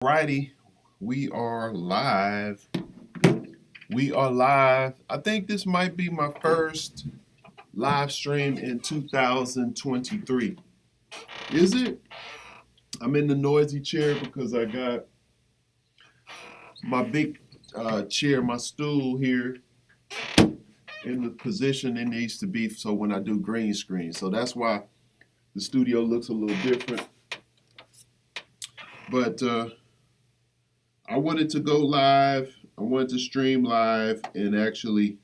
Righty, we are live. We are live. I think this might be my first live stream in 2023. Is it? I'm in the noisy chair because I got my big chair, my stool here in the position it needs to be so when I do green screen. So that's why the studio looks a little different. But I wanted to go live. I wanted to stream live and actually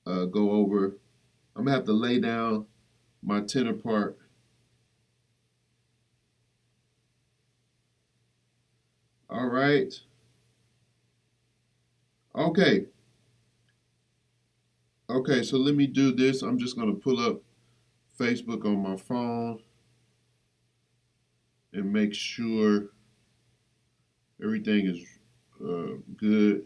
go over. I'm gonna have to lay down my tenor part. All right. Okay. Okay, so let me do this. I'm just gonna pull up Facebook on my phone and make sure everything is good.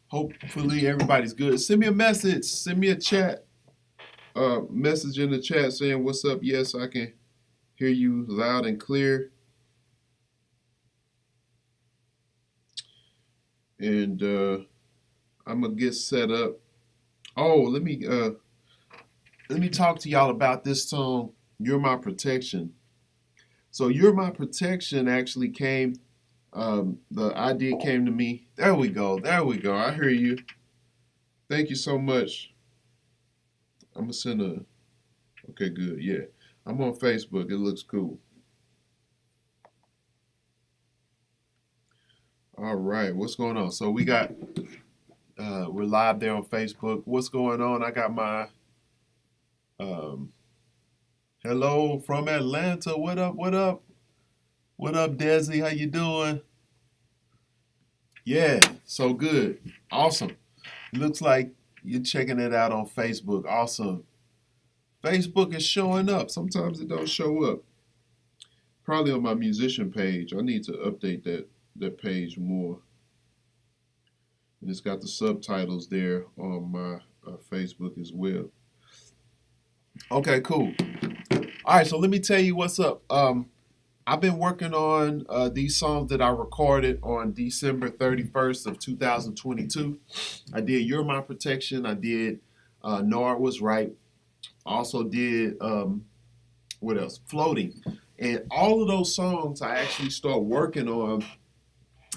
Hopefully everybody's good. Send me a message. Send me a chat. Message in the chat saying what's up. Yes, I can hear you loud and clear. And I'm gonna get set up. Oh, let me talk to y'all about this song, "You're My Protection." So, "You're My Protection" actually came. The idea came to me. There we go. There we go. I hear you. Thank you so much. I'm gonna send a. Okay, good. Yeah, I'm on Facebook. It looks cool. All right, what's going on? So we're live there on Facebook. What's going on? I got my um, hello from Atlanta. What up? What up? What up, Desi? How you doing? Yeah, so good. Awesome. Looks like you're checking it out on Facebook. Awesome. Facebook is showing up. Sometimes it don't show up. Probably on my musician page. I need to update that page more. And it's got the subtitles there on my Facebook as well. Okay, cool. All right, so let me tell you what's up. I've been working on these songs that I recorded on December 31st of 2022. I did "You're My Protection." I did "Nora Was Right." Also did what else? "Floating." And all of those songs I actually start working on.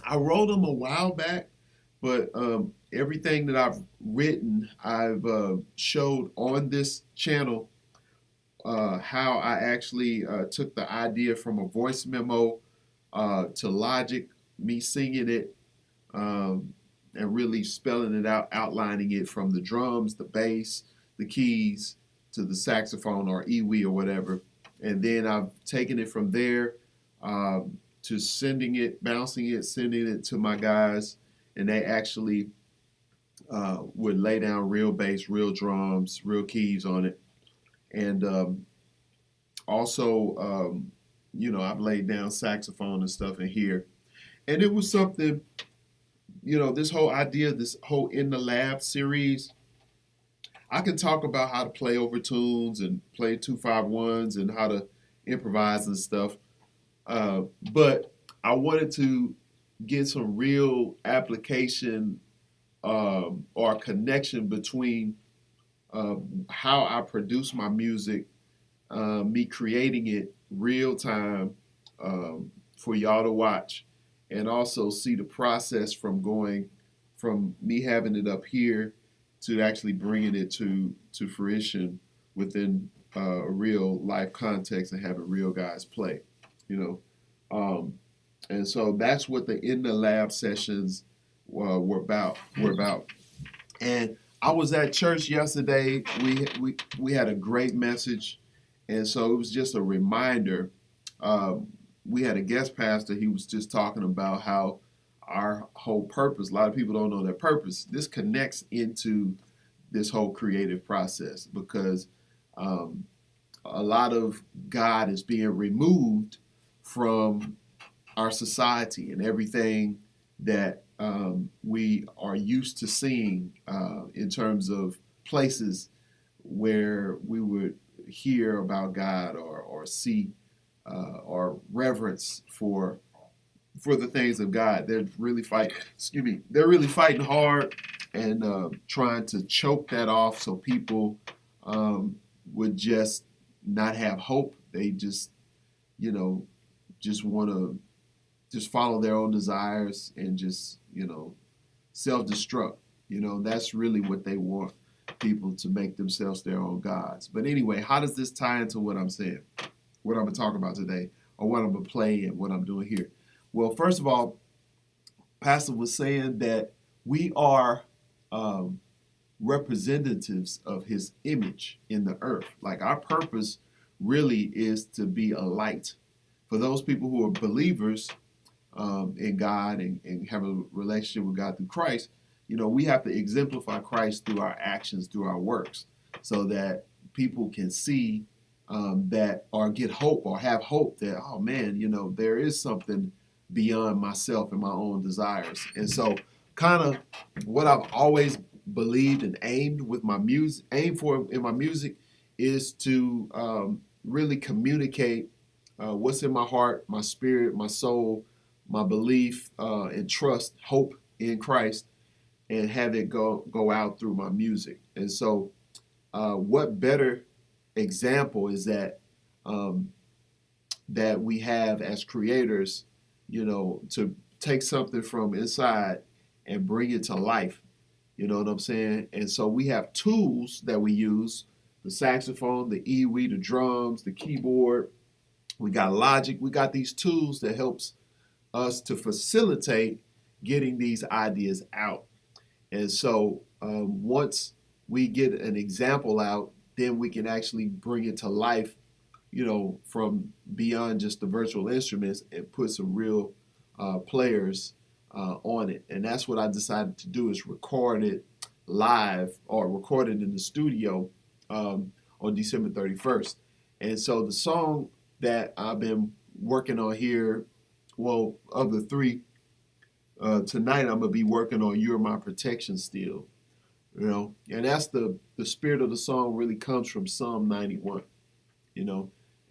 I wrote them a while back, but everything that I've written, I've showed on this channel how I actually took the idea from a voice memo to Logic, me singing it, and really spelling it out, outlining it from the drums, the bass, the keys, to the saxophone or EWI or whatever. And then I've taken it from there to sending it, bouncing it, sending it to my guys, and they actually would lay down real bass, real drums, real keys on it. And also, I've laid down saxophone and stuff in here. And it was something, this whole idea, this whole In the Lab series, I can talk about how to play over tunes and play 2-5-1s and how to improvise and stuff. But I wanted to get some real application or connection between how I produce my music, me creating it real time for y'all to watch, and also see the process from going from me having it up here to actually bringing it to fruition within a real life context and having real guys play, you know. And so that's what the In the Lab sessions were about. And I was at church yesterday. We had a great message, and so it was just a reminder. We had a guest pastor. He was just talking about how our whole purpose. A lot of people don't know their purpose. This connects into this whole creative process because a lot of God is being removed from our society and everything that we are used to seeing in terms of places where we would hear about God or see or reverence for the things of God. They're really fighting. Excuse me. They're really fighting hard and trying to choke that off so people would just not have hope. They just, just want to just follow their own desires and just, self-destruct. That's really what they want people to make themselves their own gods. But anyway, how does this tie into what I'm saying, what I'm going to talk about today, or what I'm going to play and what I'm doing here? Well, first of all, Pastor was saying that we are representatives of his image in the earth. Like our purpose really is to be a light. For those people who are believers in God and have a relationship with God through Christ, we have to exemplify Christ through our actions, through our works, so that people can see that or get hope or have hope that, oh man, there is something beyond myself and my own desires. And so kind of what I've always believed and aimed for in my music is to really communicate what's in my heart, my spirit, my soul, my belief and trust, hope in Christ, and have it go out through my music. And so what better example is that that we have as creators, to take something from inside and bring it to life. You know what I'm saying? And so we have tools that we use: the saxophone, the EWI, the drums, the keyboard. We got Logic. We got these tools that helps us to facilitate getting these ideas out. And so once we get an example out, then we can actually bring it to life, from beyond just the virtual instruments and put some real players on it. And that's what I decided to do, is record it live or record it in the studio on December 31st. And so the song that I've been working on here, well, of the three, tonight I'm going to be working on You're My Protection Still. And that's the spirit of the song really comes from Psalm 91,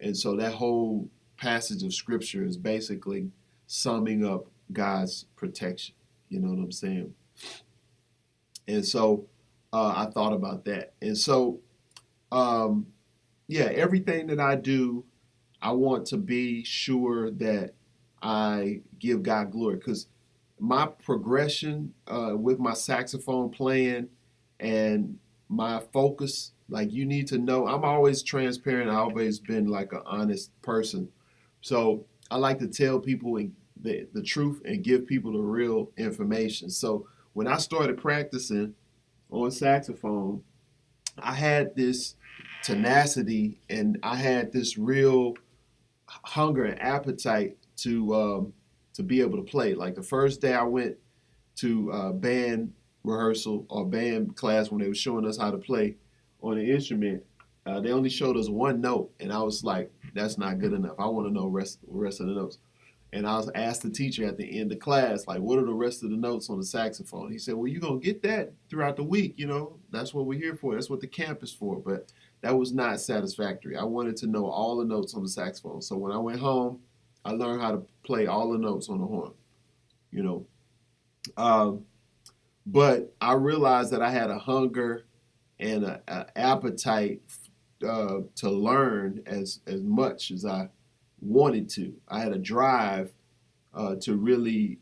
and so that whole passage of scripture is basically summing up God's protection. You know what I'm saying? And so I thought about that. And so, everything that I do, I want to be sure that I give God glory, because my progression with my saxophone playing and my focus, like, you need to know, I'm always transparent. I've always been like an honest person. So I like to tell people the truth and give people the real information. So when I started practicing on saxophone, I had this tenacity and I had this real hunger and appetite to be able to play. Like the first day I went to band rehearsal or band class, when they were showing us how to play on the instrument, they only showed us one note, and I was like, that's not good enough. I want to know the rest of the notes. And I was asked the teacher at the end of class, like, what are the rest of the notes on the saxophone? He said, well, you're going to get that throughout the week. That's what we're here for. That's what the camp is for. But that was not satisfactory. I wanted to know all the notes on the saxophone. So when I went home, I learned how to play all the notes on the horn, But I realized that I had a hunger and an appetite to learn as much as I wanted to. I had a drive to really,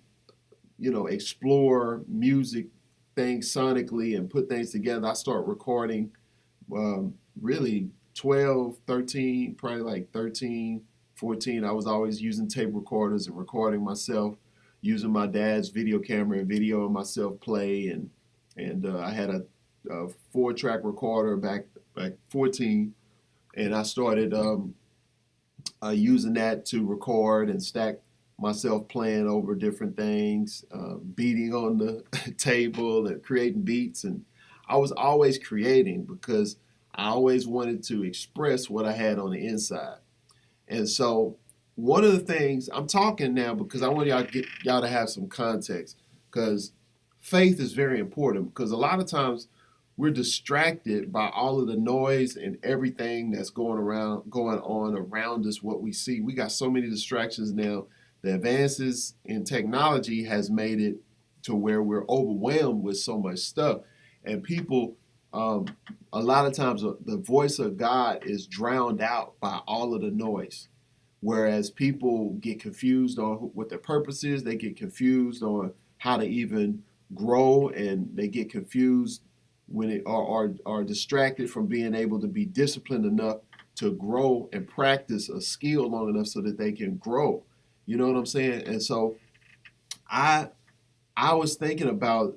explore music things sonically and put things together. I started recording really 12, 13, probably like 13, 14. I was always using tape recorders and recording myself, using my dad's video camera and videoing myself play. And I had a 4-track recorder back 14, and I started using that to record and stack myself playing over different things, beating on the table and creating beats. And I was always creating because I always wanted to express what I had on the inside. And so one of the things I'm talking now, because I want y'all to have some context, because faith is very important. Because a lot of times we're distracted by all of the noise and everything that's going on around us. What we see, we got so many distractions now. The advances in technology has made it to where we're overwhelmed with so much stuff, and people, um, a lot of times the voice of God is drowned out by all of the noise. Whereas people get confused on what their purpose is, they get confused on how to even grow, and they get confused when it are distracted from being able to be disciplined enough to grow and practice a skill long enough so that they can grow. You know what I'm saying? And so I I was thinking about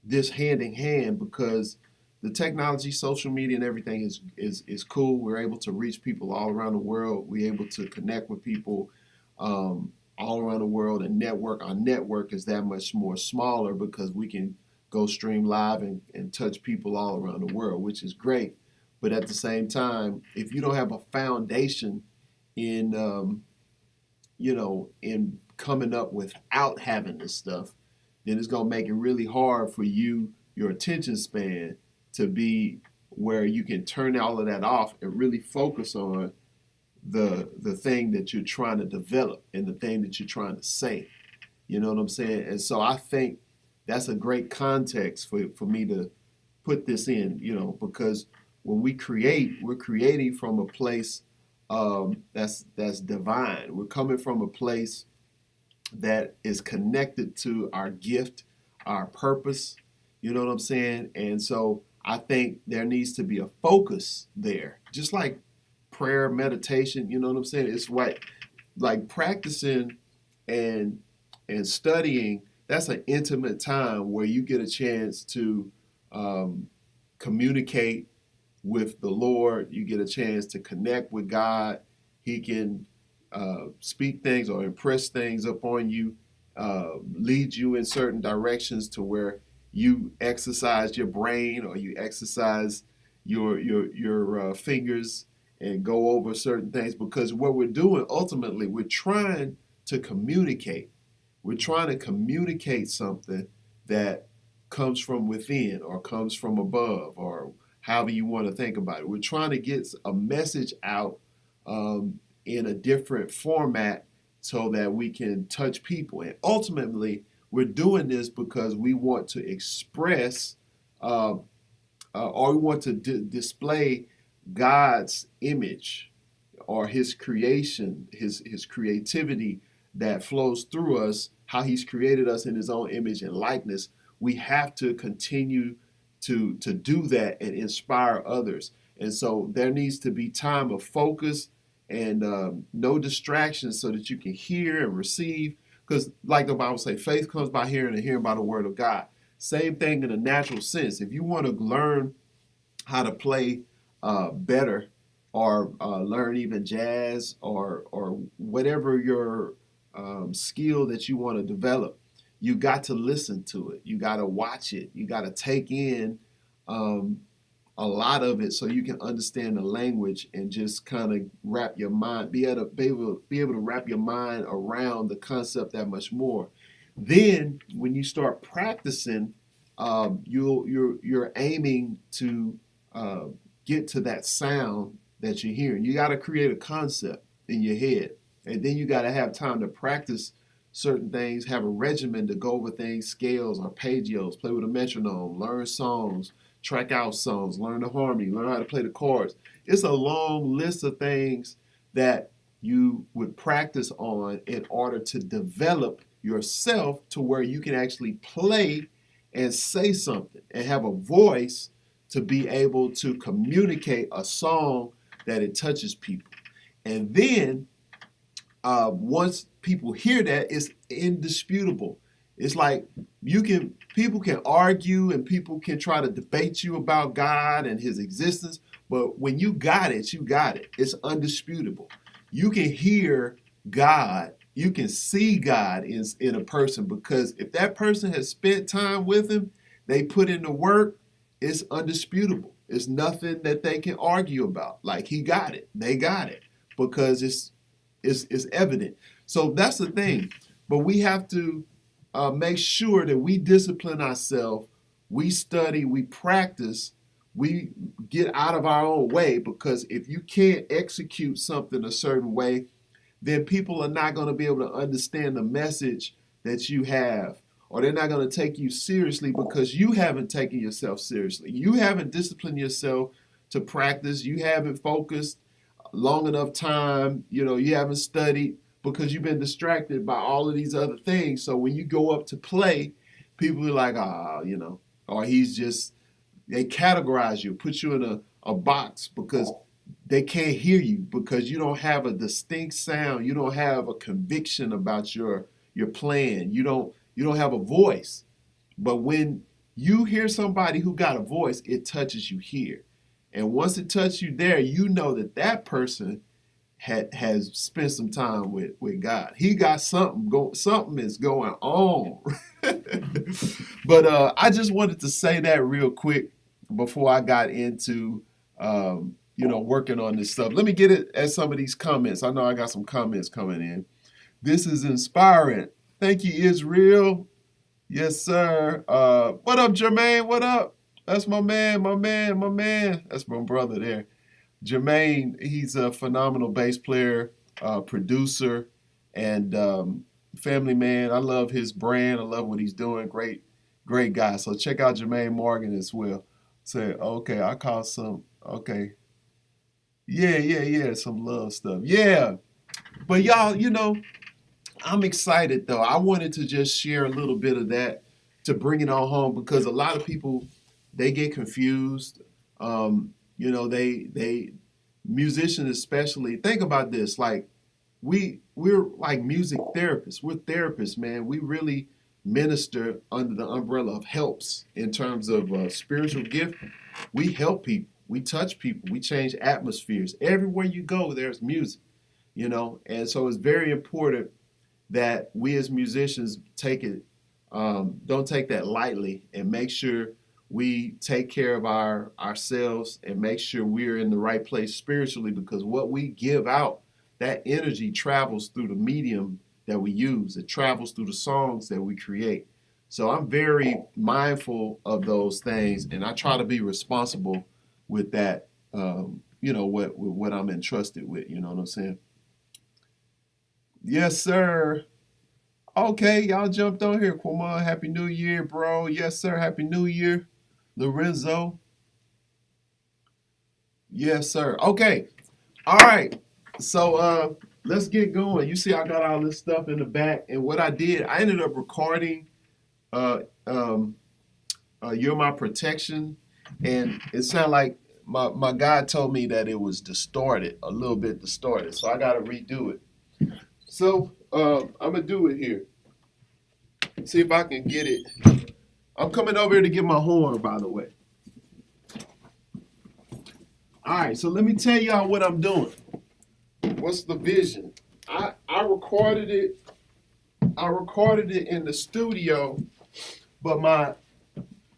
this hand in hand because the technology, social media, and everything is cool. We're able to reach people all around the world. We're able to connect with people all around the world and network. Our network is that much more smaller because we can go stream live and touch people all around the world, which is great. But at the same time, if you don't have a foundation in in coming up without having this stuff, then it's gonna make it really hard for your attention span, to be where you can turn all of that off and really focus on the thing that you're trying to develop and the thing that you're trying to say. You know what I'm saying? And so I think that's a great context for me to put this in, because when we create, we're creating from a place that's divine. We're coming from a place that is connected to our gift, our purpose. You know what I'm saying? And so I think there needs to be a focus there, just like prayer, meditation. You know what I'm saying? It's like practicing and studying. That's an intimate time where you get a chance to communicate with the Lord. You get a chance to connect with God. He can speak things or impress things upon you, lead you in certain directions to where you exercise your brain, or you exercise your fingers and go over certain things. Because what we're doing ultimately, we're trying to communicate. We're trying to communicate something that comes from within or comes from above, or however you want to think about it. We're trying to get a message out in a different format so that we can touch people. And ultimately, we're doing this because we want to express or we want to display God's image, or his creation, his creativity that flows through us, how he's created us in his own image and likeness. We have to continue to do that and inspire others. And so there needs to be time of focus and no distractions so that you can hear and receive. Because like the Bible says, faith comes by hearing and hearing by the word of God. Same thing in a natural sense. If you want to learn how to play better, or learn even jazz, or whatever your skill that you want to develop, you got to listen to it. You got to watch it. You got to take in a lot of it so you can understand the language and just kind of wrap your mind, be able to wrap your mind around the concept that much more. Then when you start practicing, you're aiming to get to that sound that you're hearing. You got to create a concept in your head, and then you got to have time to practice certain things, have a regimen to go over things, scales, arpeggios, play with a metronome, learn songs, track out songs, learn the harmony, learn how to play the chords. It's a long list of things that you would practice on in order to develop yourself to where you can actually play and say something and have a voice to be able to communicate a song that it touches people. And then once people hear that, it's indisputable. It's like people can argue and people can try to debate you about God and his existence, but when you got it, you got it. It's undisputable. You can hear God, you can see God in a person, because if that person has spent time with him, they put in the work, it's undisputable. It's nothing that they can argue about. Like, he got it, they got it, because it's evident. So that's the thing. But we have to make sure that we discipline ourselves we study, we practice, we get out of our own way, because if you can't execute something a certain way, then people are not going to be able to understand the message that you have, or they're not going to take you seriously because you haven't taken yourself seriously. You haven't disciplined yourself to practice. You haven't focused long enough time. You haven't studied because you've been distracted by all of these other things. So when you go up to play, people are like, or they categorize you, put you in a box because they can't hear you, because you don't have a distinct sound. You don't have a conviction about your playing. You don't have a voice. But when you hear somebody who got a voice, it touches you here. And once it touches you there, you know that person has spent some time with God. He got something is going on. But I just wanted to say that real quick before I got into working on this stuff. Let me get it at some of these comments. I know I got some comments coming in. This is inspiring. Thank you, Israel. Yes, sir. What up, Jermaine? What up? That's my man. That's my brother there. Jermaine, he's a phenomenal bass player, producer, and family man. I love his brand. I love what he's doing. Great guy. So check out Jermaine Morgan as well. Say, okay, I caught some, okay. Yeah, some love stuff. Yeah. But y'all, I'm excited though. I wanted to just share a little bit of that to bring it on home, because a lot of people, they get confused. They musicians especially, think about this, like we're like music therapists. We're therapists, man. We really minister under the umbrella of helps in terms of spiritual gift. We help people. We touch people. We change atmospheres. Everywhere you go, there's music, and so it's very important that we as musicians don't take that lightly, and make sure we take care of ourselves and make sure we're in the right place spiritually, because what we give out, that energy travels through the medium that we use. It travels through the songs that we create. So I'm very mindful of those things, and I try to be responsible with that, what I'm entrusted with, you know what I'm saying? Yes, sir. Okay, y'all jumped on here. Quamon, Happy New Year, bro. Yes, sir. Happy New Year. Lorenzo. Yes, sir. Okay. All right. So let's get going. You see I got all this stuff in the back. And what I did, I ended up recording You're My Protection. And it sounded like my guy told me that it was distorted, a little bit distorted. So I got to redo it. So I'm going to do it here. See if I can get it. I'm coming over here to get my horn, by the way. All right, so let me tell y'all what I'm doing. What's the vision? I recorded it. I recorded it in the studio, but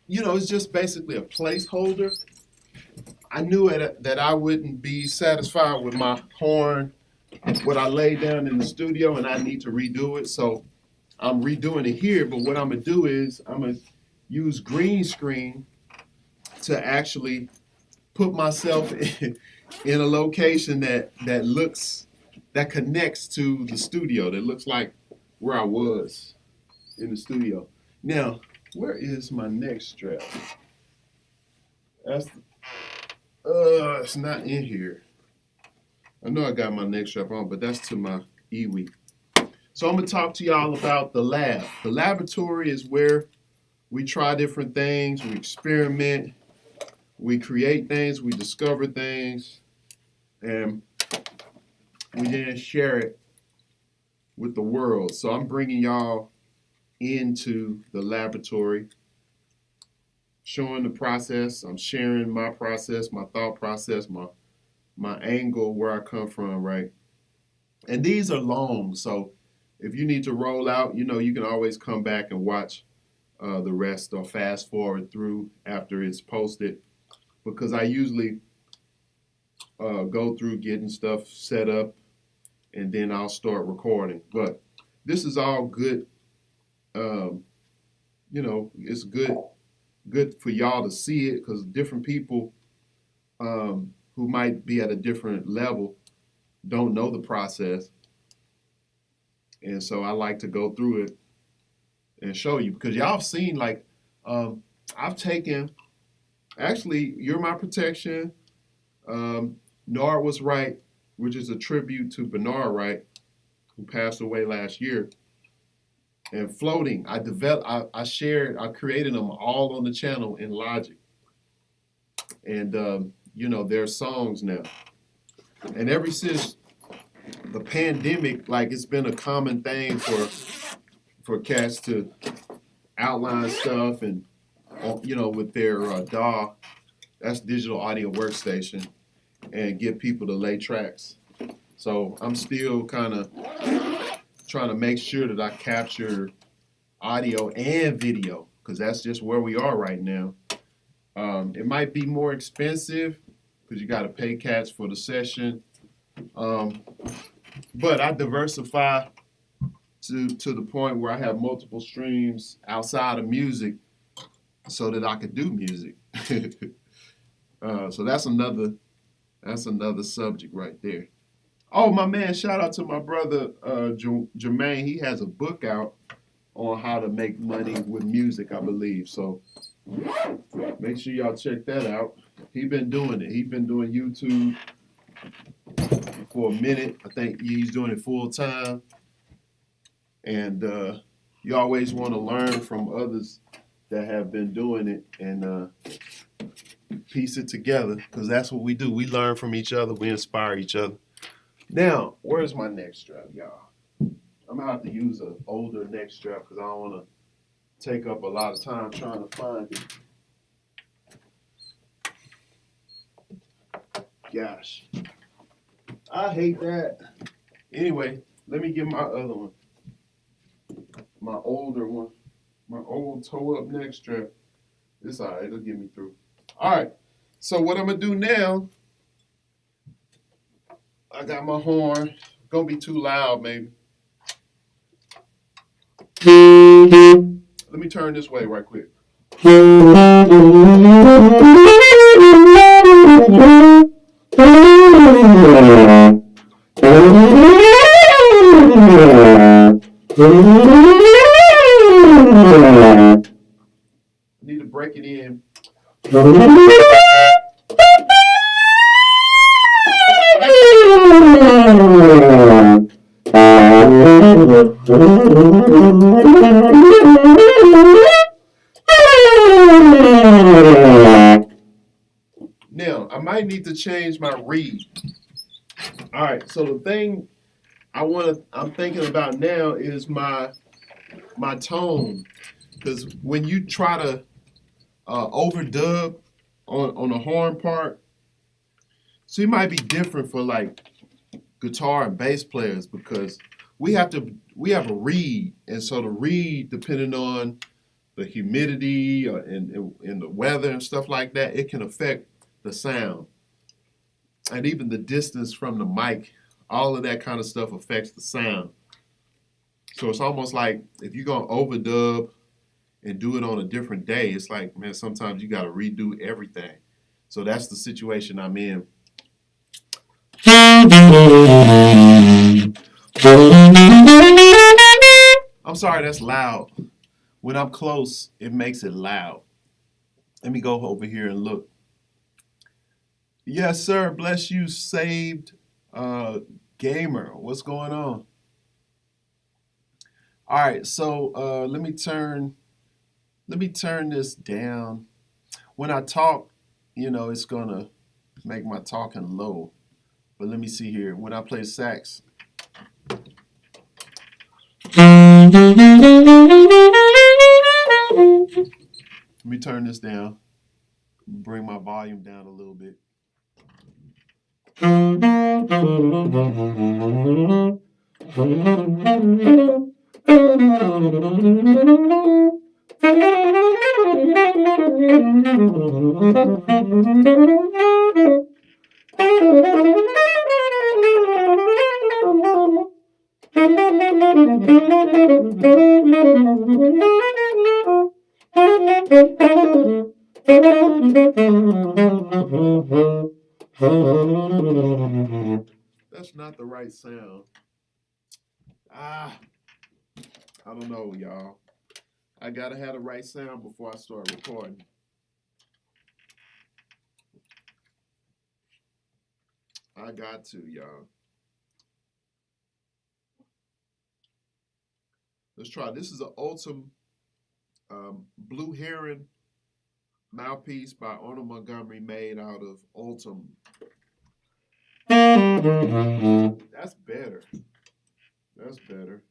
it's just basically a placeholder. I knew that I wouldn't be satisfied with my horn, what I laid down in the studio, and I need to redo it. So I'm redoing it here, but what I'm gonna do is I'm gonna use green screen to actually put myself in a location that connects to the studio, that looks like where I was in the studio. Now, where is my neck strap? It's not in here. I know I got my neck strap on, but that's to my EWI. So I'm gonna talk to y'all about the lab. The laboratory is where we try different things, we experiment, we create things, we discover things, and we then share it with the world. So I'm bringing y'all into the laboratory, showing the process. I'm sharing my process, my thought process, my angle, where I come from, right? And these are long, so if you need to roll out, you can always come back and watch the rest, or fast forward through after it's posted, because I usually go through getting stuff set up, and then I'll start recording. But this is all good. It's good good for y'all to see it because different people who might be at a different level don't know the process. And so I like to go through it and show you because y'all have seen like I've taken actually You're My Protection, Nard Was Right, which is a tribute to Bernard Wright, who passed away last year. And Floating, I created them all on the channel in Logic. And they're songs now. And ever since the pandemic, like it's been a common thing for cats to outline stuff and with their DAW, that's digital audio workstation, and get people to lay tracks. So I'm still kind of trying to make sure that I capture audio and video because that's just where we are right now. It might be more expensive because you got to pay cats for the session, but I diversify to the point where I have multiple streams outside of music so that I could do music. So that's another subject right there. Oh, my man, shout out to my brother Jermaine. He has a book out on how to make money with music, I believe. So make sure y'all check that out. He been doing it. He's been doing YouTube for a minute. I think he's doing it full time. And you always want to learn from others that have been doing it and piece it together because that's what we do. We learn from each other. We inspire each other. Now, where's my neck strap, y'all? I'm going to have to use an older neck strap because I don't want to take up a lot of time trying to find it. Gosh, I hate that. Anyway, let me get my other one. My older one. My old toe-up neck strap. It's all right. It'll get me through. All right. So what I'm going to do now, I got my horn. Going to be too loud, maybe. Let me turn this way right quick. I need to break it in. Now, I might need to change my reed. All right, so the thing I'm thinking about now is my tone, because when you try to overdub on the horn part, so it might be different for like guitar and bass players because we have a reed, and so the reed, depending on the humidity and the weather and stuff like that, it can affect the sound, and even the distance from the mic. All of that kind of stuff affects the sound. So it's almost like if you're gonna overdub and do it on a different day, it's like, man, sometimes you gotta redo everything. So that's the situation I'm in. I'm sorry, that's loud. When I'm close, it makes it loud. Let me go over here and look. Yes, sir. Bless you, saved gamer. What's going on? All right, so let me turn this down. When I talk, it's gonna make my talking low. But let me see here. When I play sax. Let me turn this down. Bring my volume down a little bit. That's not the right sound. Ah, I don't know, y'all. I gotta have the right sound before I start recording. I got to, y'all. Let's try. This is an Ultim Blue Heron mouthpiece by Arnold Montgomery, made out of Ultim. That's better. That's better.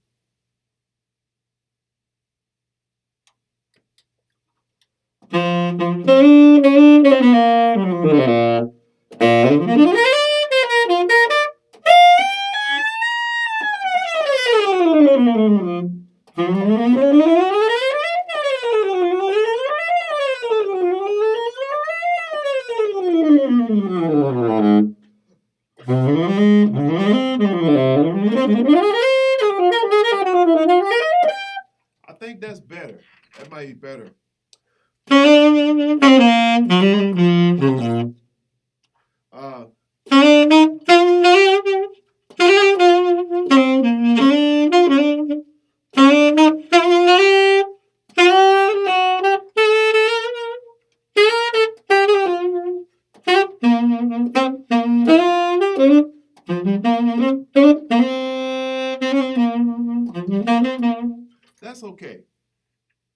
I think that's better. That might be better. Uh, that's okay.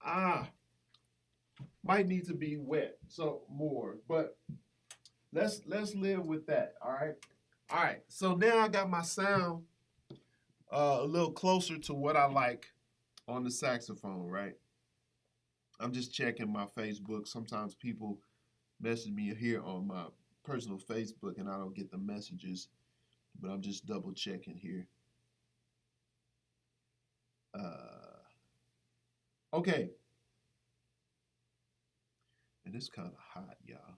Ah, might need to be wet so more, but let's live with that. All right. All right. So now I got my sound a little closer to what I like on the saxophone, right? I'm just checking my Facebook. Sometimes people message me here on my personal Facebook and I don't get the messages, but I'm just double checking here. Okay. And it's kind of hot, y'all.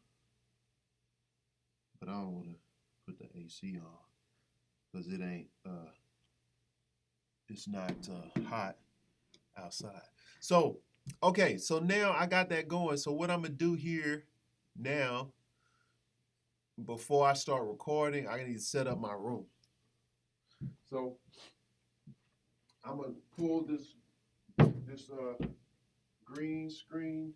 But I don't want to put the AC on because it's not hot outside. So, okay, so now I got that going. So what I'm gonna do here now, before I start recording, I need to set up my room. So I'm gonna pull this green screen.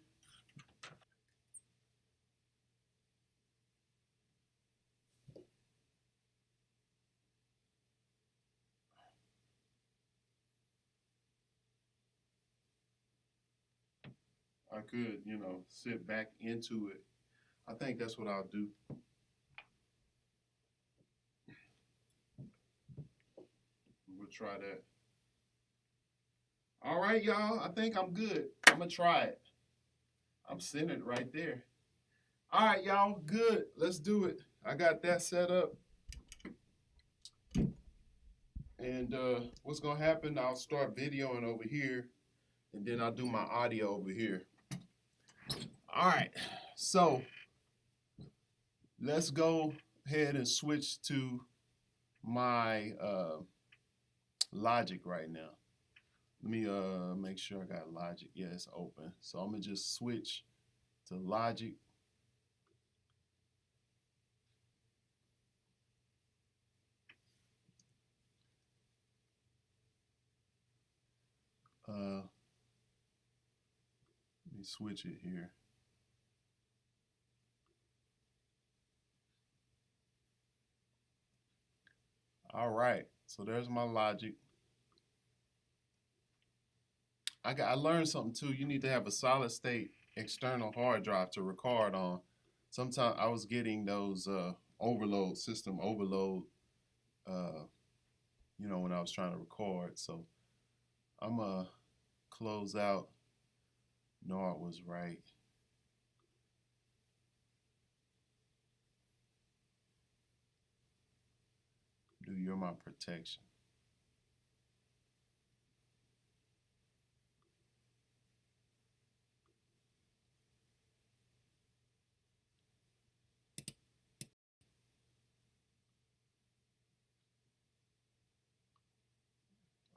I could, sit back into it. I think that's what I'll do. We'll try that. All right, y'all. I think I'm good. I'm gonna try it. I'm centered right there. All right, y'all. Good. Let's do it. I got that set up. And what's gonna happen? I'll start videoing over here, and then I'll do my audio over here. All right. So let's go ahead and switch to my Logic right now. Let me make sure I got Logic. Yeah, it's open. So I'm gonna just switch to Logic. Let me switch it here. All right. So there's my Logic. I learned something too. You need to have a solid state external hard drive to record on. Sometimes I was getting those overload, system overload, uh, when I was trying to record. So I'm gonna close out. No, it was right. Do You're My Protection.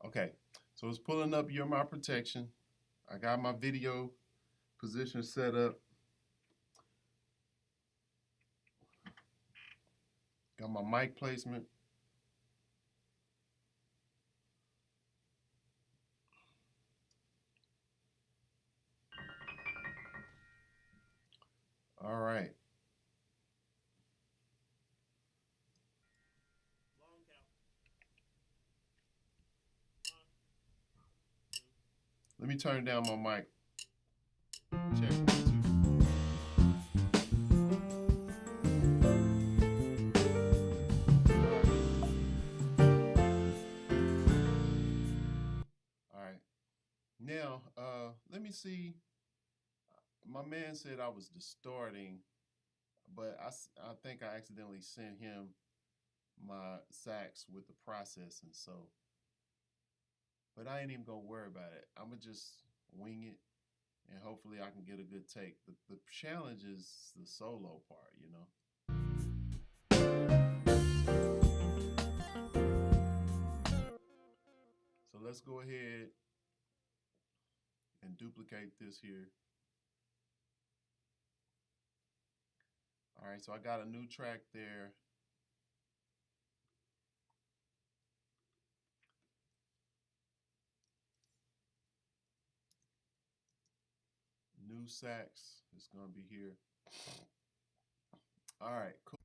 Okay, so it's pulling up You're My Protection. I got my video Position set up. Got my mic placement. All right. Let me turn down my mic. Check 1, 2. All right. Now, let me see. My man said I was distorting, but I think I accidentally sent him my sax with the processing. So, but I ain't even gonna worry about it. I'm gonna just wing it, and hopefully I can get a good take. The challenge is the solo part, you know. So let's go ahead and duplicate this here. All right, so I got a new track there. New sax is gonna be here. All right, cool.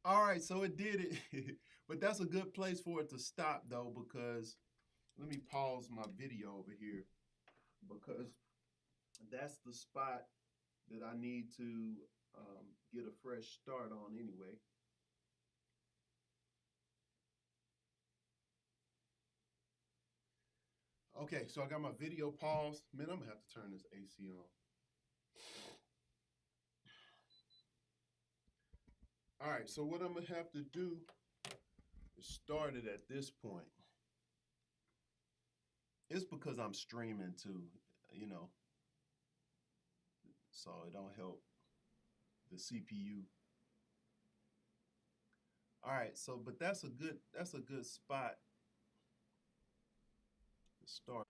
All right, so it did it. But that's a good place for it to stop though, because let me pause my video over here because that's the spot that I need to get a fresh start on anyway. Okay, so I got my video paused. Man, I'm gonna have to turn this AC on. All right, so what I'm gonna have to do is start it at this point. It's because I'm streaming too, you know, so it don't help the CPU. All right, so but that's a good spot to start.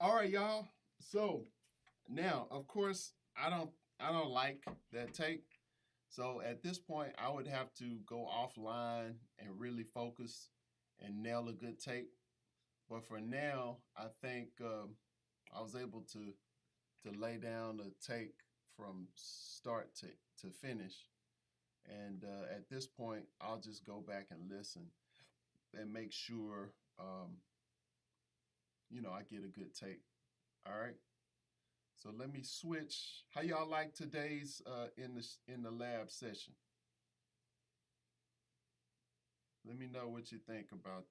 All right, y'all. So now, of course, I don't like that take. So at this point, I would have to go offline and really focus and nail a good take. But for now, I think I was able to lay down a take from start to finish. And at this point, I'll just go back and listen and make sure I get a good take. All right. So let me switch. How y'all like today's in the lab session? Let me know what you think about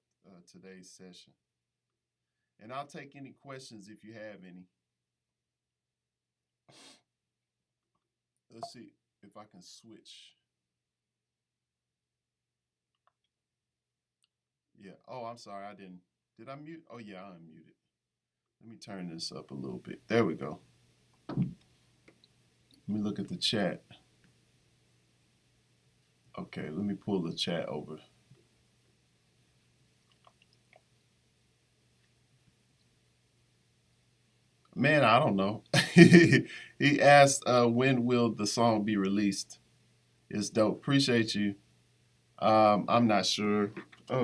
today's session, and I'll take any questions if you have any. Let's see if I can switch. Yeah. Oh, I'm sorry. I didn't. Did I mute? Oh, yeah, I unmuted. Let me turn this up a little bit. There we go. Let me look at the chat. Okay, let me pull the chat over. Man, I don't know. He asked, when will the song be released? It's dope. Appreciate you. I'm not sure.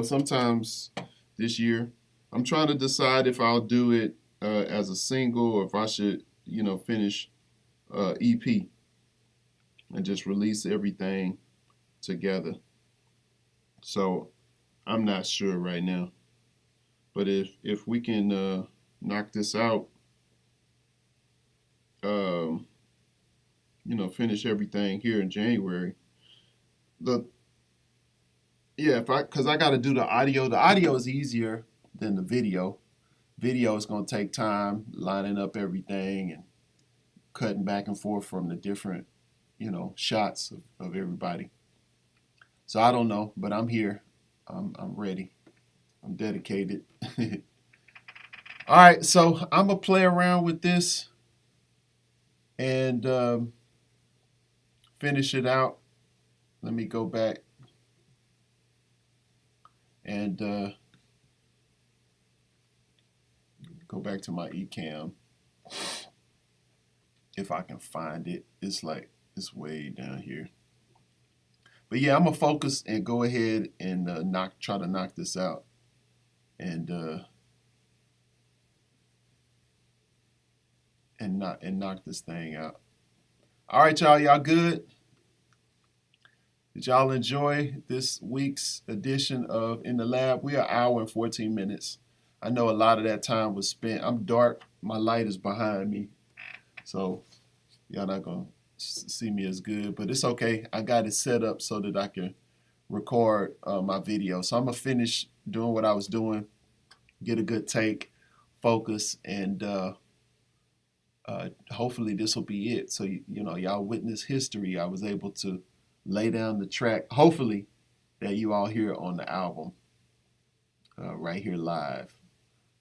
Sometimes this year. I'm trying to decide if I'll do it as a single or if I should, finish EP and just release everything together. So I'm not sure right now. But if we can knock this out, um, finish everything here in January. The Yeah, if I because I got to do the audio. The audio is easier than the video. Video is going to take time lining up everything and cutting back and forth from the different, shots of everybody. So I don't know, but I'm here. I'm ready. I'm dedicated. All right, so I'm gonna play around with this and finish it out. Let me go back and go back to my eCam. If I can find it. It's way down here. But yeah, I'm gonna focus and go ahead and try to knock this out. And knock this thing out. All right, y'all. Y'all good? Did y'all enjoy this week's edition of In the Lab? We are an hour and 14 minutes. I know a lot of that time was spent. I'm dark. My light is behind me. So y'all not going to see me as good. But it's okay. I got it set up so that I can record my video. So I'm going to finish doing what I was doing, get a good take, focus, and hopefully this will be it. So, y'all witness history. I was able to lay down the track, hopefully, that you all hear on the album right here live.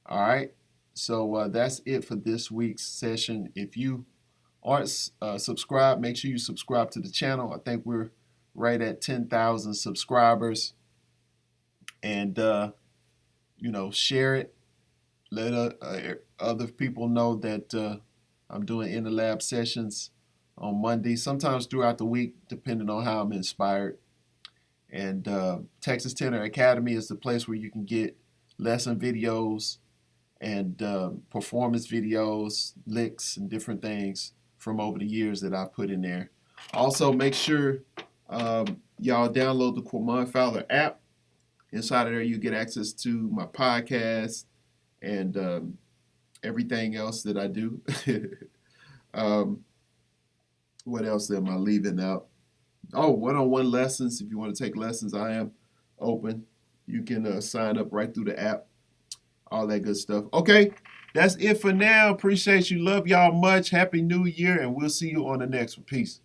All right. So that's it for this week's session. If you aren't subscribed, make sure you subscribe to the channel. I think we're right at 10,000 subscribers. And, share it. Let other people know that I'm doing In the Lab sessions on Monday, sometimes throughout the week, depending on how I'm inspired. And Texas Tenor Academy is the place where you can get lesson videos and performance videos, licks, and different things from over the years that I put in there. Also, make sure y'all download the Quamon Fowler app. Inside of there, you get access to my podcast and everything else that I do. What else am I leaving out? Oh, one-on-one lessons. If you want to take lessons, I am open. You can sign up right through the app. All that good stuff. Okay, that's it for now. Appreciate you. Love y'all much. Happy New Year, and we'll see you on the next one. Peace.